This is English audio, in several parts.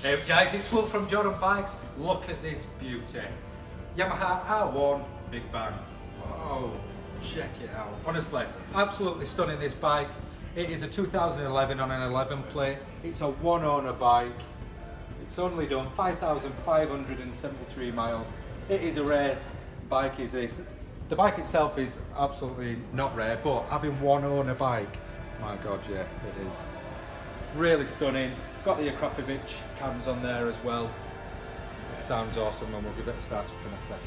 Hey guys, it's Will from Jordan Bikes. Look at this beauty. Yamaha R1 Big Bang. Oh, check it out. Honestly, absolutely stunning this bike. It is a 2011 on an 11 plate. It's a one owner bike. It's only done 5,573 miles. It is a rare bike, is this. The bike itself is absolutely not rare, but having one owner bike, my God, yeah, it is. Really stunning. Got the Akrapovic cams on there as well. It sounds awesome, and we'll give it a start up in a second.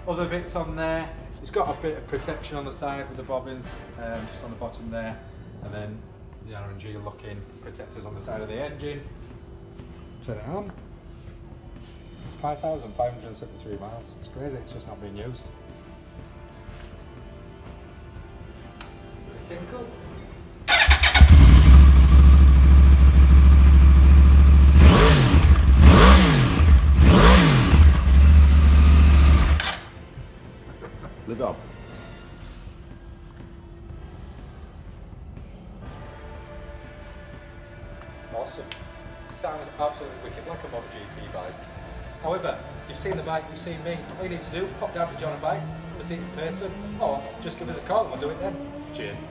Other bits on there. It's got a bit of protection on the side with the bobbins, just on the bottom there, and then the R&G looking protectors on the side of the engine. Turn it on. 5,573 miles. It's crazy. It's just not being used. Tinkle. Live up. Awesome. Sounds absolutely wicked, like a MotoGP bike. However, you've seen the bike, you've seen me. All you need to do, pop down to Jordan Bikes, come and see it in person, or just give us a call and we'll do it then. Cheers.